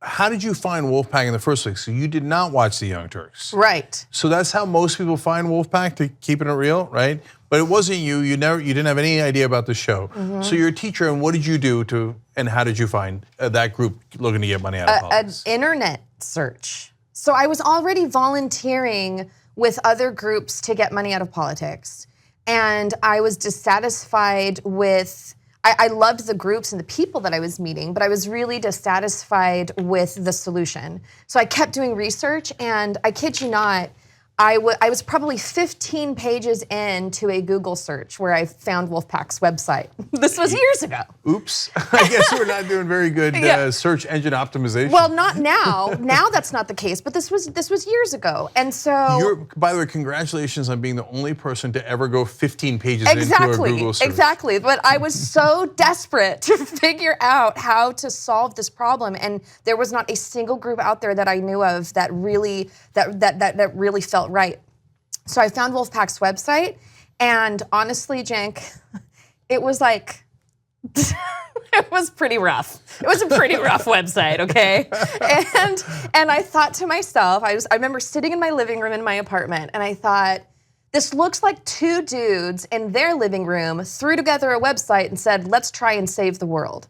how did you find Wolfpack in the first place? So you did not watch the Young Turks. Right. So that's how most people find Wolfpack, to keeping it real, right? But it wasn't you. You didn't have any idea about the show. So you're a teacher, and what did you do and how did you find that group looking to get money out of politics? An internet search. So I was already volunteering with other groups to get money out of politics. And I was dissatisfied with, I loved the groups and the people that I was meeting, but I was really dissatisfied with the solution. So I kept doing research, and I kid you not, I was probably 15 pages into a Google search where I found Wolfpack's website. This was years ago. Oops, I guess we're not doing very good search engine optimization. Well, not now. Now that's not the case, but this was years ago. And so by the way, congratulations on being the only person to ever go 15 pages into a Google search. Exactly, but I was so desperate to figure out how to solve this problem, and there was not a single group out there that I knew of that really felt right. So I found Wolfpack's website, and honestly, Cenk, it was like, it was pretty rough. It was a pretty rough website, okay? And I thought to myself, I remember sitting in my living room in my apartment, and I thought, this looks like two dudes in their living room threw together a website and said, let's try and save the world.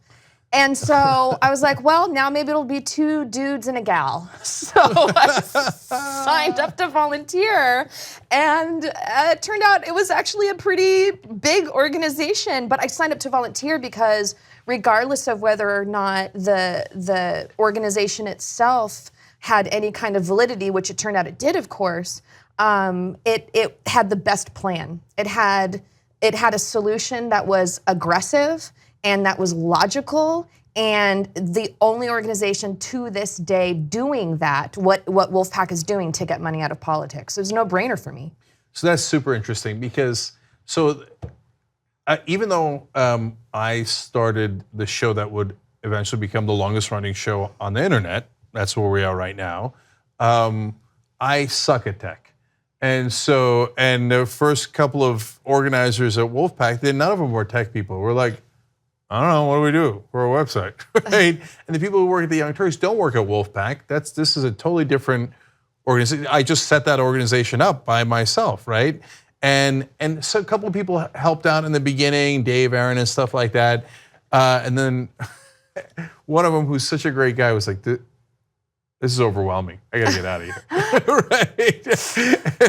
And so I was like, well, now maybe it'll be two dudes and a gal. So I signed up to volunteer, and it turned out it was actually a pretty big organization. But I signed up to volunteer because regardless of whether or not the organization itself had any kind of validity, which it turned out it did, of course, it had the best plan. It had a solution that was aggressive and that was logical, and the only organization to this day doing that, what Wolfpack is doing to get money out of politics. It was a no-brainer for me. So that's super interesting because, even though I started the show that would eventually become the longest running show on the internet, that's where we are right now, I suck at tech. And the first couple of organizers at Wolfpack, none of them were tech people. We're like, I don't know, what do we do for a website, right? And the people who work at the Young Turks don't work at Wolfpack. This is a totally different organization. I just set that organization up by myself, right? And so a couple of people helped out in the beginning, Dave, Aaron, and stuff like that. And then one of them, who's such a great guy, was like, this is overwhelming. I gotta get out of here, right?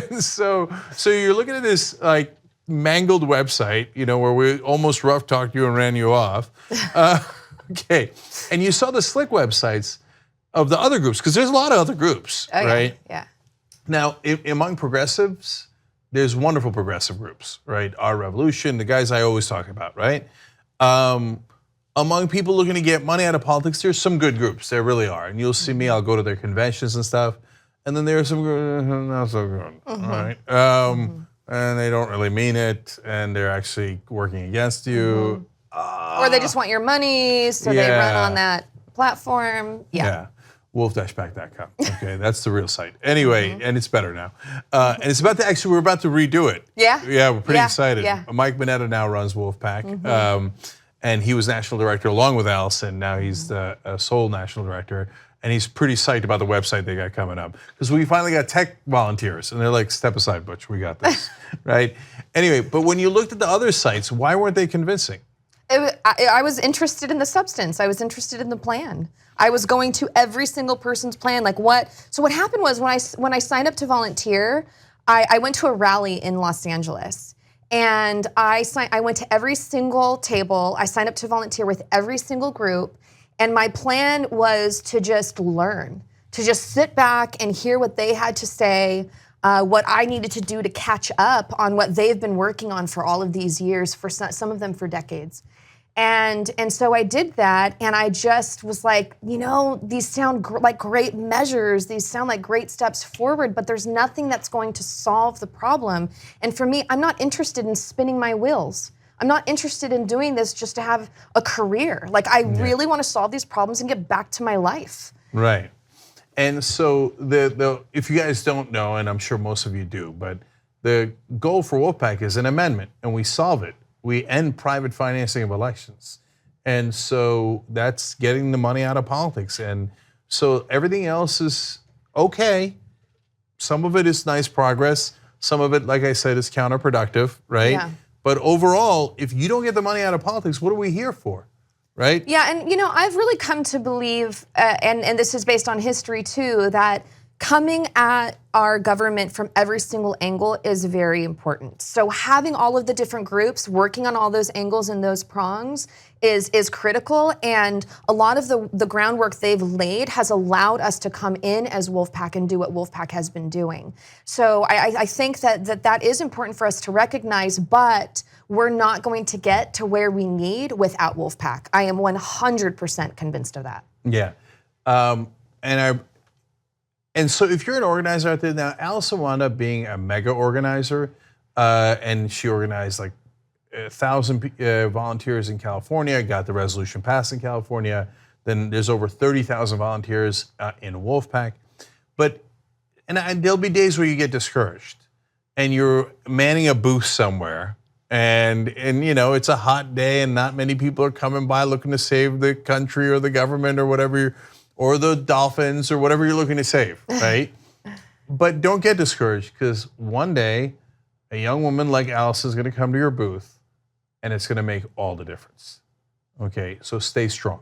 And so you're looking at this like mangled website, where we almost rough talked you and ran you off. Okay, and you saw the slick websites of the other groups, because there's a lot of other groups, right? Yeah. Now, among progressives, there's wonderful progressive groups, right? Our Revolution, the guys I always talk about, right? Among people looking to get money out of politics, there's some good groups, there really are. And you'll see me, I'll go to their conventions and stuff, and then there's some not so good, all right? And they don't really mean it, and they're actually working against you. Or they just want your money, so they run on that platform. Yeah. Wolf-pack.com. Okay, that's the real site. Anyway, and it's better now. And it's about to we're about to redo it. Yeah? Yeah, we're pretty excited. Yeah. Mike Mineta now runs Wolfpack. And he was national director along with Alison. Now he's the sole national director. And he's pretty psyched about the website they got coming up. Because we finally got tech volunteers, and they're like, step aside, Butch, we got this, right? Anyway, but when you looked at the other sites, why weren't they convincing? I was interested in the substance. I was interested in the plan. I was going to every single person's plan. So what happened was when I signed up to volunteer, I went to a rally in Los Angeles. And I went to every single table. I signed up to volunteer with every single group. And my plan was to just learn, to just sit back and hear what they had to say, what I needed to do to catch up on what they've been working on for all of these years, for some of them for decades. And so I did that, and I just was like, these sound like great measures, these sound like great steps forward, but there's nothing that's going to solve the problem. And for me, I'm not interested in spinning my wheels. I'm not interested in doing this just to have a career. I really want to solve these problems and get back to my life. Right. And so if you guys don't know, and I'm sure most of you do, but the goal for Wolfpack is an amendment, and we solve it. We end private financing of elections. And so that's getting the money out of politics. And So everything else is okay. Some of it is nice progress. Some of it, like I said, is counterproductive, right? Yeah. But overall, if you don't get the money out of politics, what are we here for, right? Yeah, and I've really come to believe, and this is based on history too, that coming at our government from every single angle is very important. So having all of the different groups working on all those angles and those prongs is critical, and a lot of the groundwork they've laid has allowed us to come in as Wolfpack and do what Wolfpack has been doing. So I think that is important for us to recognize, but we're not going to get to where we need without Wolfpack. I am 100% convinced of that. Yeah, and so if you're an organizer out there now, Alison wound up being a mega organizer, and she organized like 1,000 volunteers in California, got the resolution passed in California. Then there's over 30,000 volunteers in Wolfpack. And there'll be days where you get discouraged and you're manning a booth somewhere, and it's a hot day and not many people are coming by looking to save the country or the government or whatever, or the dolphins or whatever you're looking to save, right? But don't get discouraged, because one day a young woman like Alice is going to come to your booth and it's going to make all the difference. Okay, so stay strong.